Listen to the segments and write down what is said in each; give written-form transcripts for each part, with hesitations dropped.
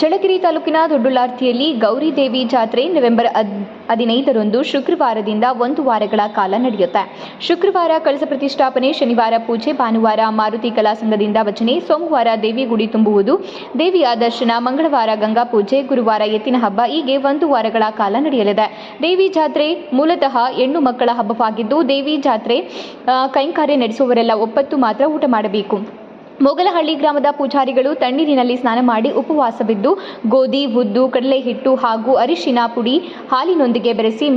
ಚಳ್ಳಕೆರೆ ತಾಲೂಕಿನ ದೊಡ್ಡುಲಾರ್ತಿಯಲ್ಲಿ ಗೌರಿ ದೇವಿ ಜಾತ್ರೆ ನವೆಂಬರ್ 15ರಂದು ಶುಕ್ರವಾರದಿಂದ 1 ವಾರಗಳ ಕಾಲ ನಡೆಯುತ್ತೆ. ಶುಕ್ರವಾರ ಕಳಸ ಪ್ರತಿಷ್ಠಾಪನೆ, ಶನಿವಾರ ಪೂಜೆ, ಭಾನುವಾರ ಮಾರುತಿ ಕಲಾ ಸಂಘದಿಂದ ಭಜನೆ, ಸೋಮವಾರ ದೇವಿ ಗುಡಿ ತುಂಬುವುದು, ದೇವಿಯ ದರ್ಶನ, ಮಂಗಳವಾರ ಗಂಗಾ ಪೂಜೆ, ಗುರುವಾರ ಎತ್ತಿನ ಹಬ್ಬ ಹೀಗೆ 1 ವಾರಗಳ ಕಾಲ ನಡೆಯಲಿದೆ. ದೇವಿ ಜಾತ್ರೆ ಮೂಲತಃ ಹೆಣ್ಣು ಮಕ್ಕಳ ಹಬ್ಬವಾಗಿದ್ದು, ದೇವಿ ಜಾತ್ರೆ ಕೈಂಕರ್ಯ ನಡೆಸುವವರೆಲ್ಲ ಒಪ್ಪತ್ತು ಮಾತ್ರ ಊಟ ಮಾಡಬೇಕು. ಮೊಗಲಹಳ್ಳಿ ಗ್ರಾಮದ ಪೂಜಾರಿಗಳು ತಣ್ಣೀರಿನಲ್ಲಿ ಸ್ನಾನ ಮಾಡಿ ಉಪವಾಸ ಬಿದ್ದು ಗೋಧಿ, ಉದ್ದು, ಕಡಲೆ ಹಿಟ್ಟು ಹಾಗೂ ಅರಿಶಿನ ಪುಡಿ ಹಾಲಿನೊಂದಿಗೆ ಬೆರೆಸಿ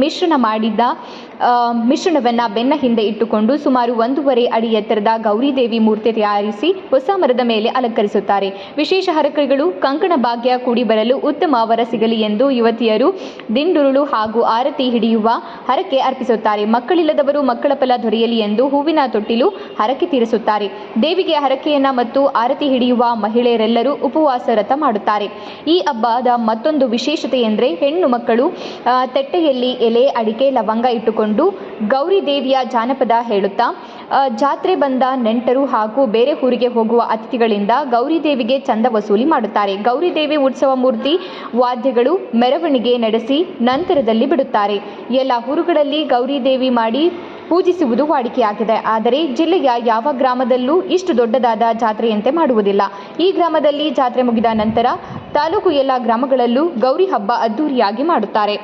ಮಿಶ್ರಣವನ್ನು ಬೆನ್ನ ಹಿಂದೆ ಇಟ್ಟುಕೊಂಡು ಸುಮಾರು 1.5 ಅಡಿ ಎತ್ತರದ ಗೌರಿದೇವಿ ಮೂರ್ತಿ ತಯಾರಿಸಿ ಹೊಸ ಮರದ ಮೇಲೆ ಅಲಂಕರಿಸುತ್ತಾರೆ. ವಿಶೇಷ ಹರಕೆಗಳು ಕಂಕಣ ಭಾಗ್ಯ ಕೂಡಿ ಬರಲು ಉತ್ತಮ ವರ ಸಿಗಲಿ ಎಂದು ಯುವತಿಯರು ದಿಂಡುರುಳು ಹಾಗೂ ಆರತಿ ಹಿಡಿಯುವ ಹರಕೆ ಅರ್ಪಿಸುತ್ತಾರೆ. ಮಕ್ಕಳಿಲ್ಲದವರು ಮಕ್ಕಳ ಫಲ ದೊರೆಯಲಿ ಎಂದು ಹೂವಿನ ತೊಟ್ಟಿಲು ಹರಕೆ ತೀರಿಸುತ್ತಾರೆ. ದೇವಿಗೆ ಹರಕೆಯನ್ನ ಮತ್ತು ಆರತಿ ಹಿಡಿಯುವ ಮಹಿಳೆಯರೆಲ್ಲರೂ ಉಪವಾಸ ವ್ರತ ಮಾಡುತ್ತಾರೆ. ಈ ಹಬ್ಬದ ಮತ್ತೊಂದು ವಿಶೇಷತೆ ಎಂದರೆ ಹೆಣ್ಣು ಮಕ್ಕಳು ತಟ್ಟೆಯಲ್ಲಿ ಎಲೆ, ಅಡಿಕೆ, ಲವಂಗ ಇಟ್ಟುಕೊಂಡು ಗೌರಿ ದೇವಿಯ ಜಾನಪದ ಹೇಳುತ್ತಾ ಜಾತ್ರೆ ಬಂದ ನೆಂಟರು ಹಾಗೂ ಬೇರೆ ಊರಿಗೆ ಹೋಗುವ ಅತಿಥಿಗಳಿಂದ ಗೌರಿ ದೇವಿಗೆ ಚಂದ ವಸೂಲಿ ಮಾಡುತ್ತಾರೆ. ಗೌರಿ ದೇವಿ ಉತ್ಸವ ಮೂರ್ತಿ ವಾದ್ಯಗಳು ಮೆರವಣಿಗೆ ನಡೆಸಿ ನಂತರದಲ್ಲಿ ಬಿಡುತ್ತಾರೆ. ಎಲ್ಲ ಊರುಗಳಲ್ಲಿ ಗೌರಿ ದೇವಿ ಮಾಡಿ ಪೂಜಿಸುವುದು ವಾಡಿಕೆಯಾಗಿದೆ. ಆದರೆ ಜಿಲ್ಲೆಯ ಯಾವ ಗ್ರಾಮದಲ್ಲೂ ಇಷ್ಟು ದೊಡ್ಡದಾದ ಜಾತ್ರೆಯಂತೆ ಮಾಡುವುದಿಲ್ಲ. ಈ ಗ್ರಾಮದಲ್ಲಿ ಜಾತ್ರೆ ಮುಗಿದ ನಂತರ ತಾಲೂಕು ಎಲ್ಲ ಗ್ರಾಮಗಳಲ್ಲೂ ಗೌರಿ ಹಬ್ಬ ಅದ್ದೂರಿಯಾಗಿ ಮಾಡುತ್ತಾರೆ.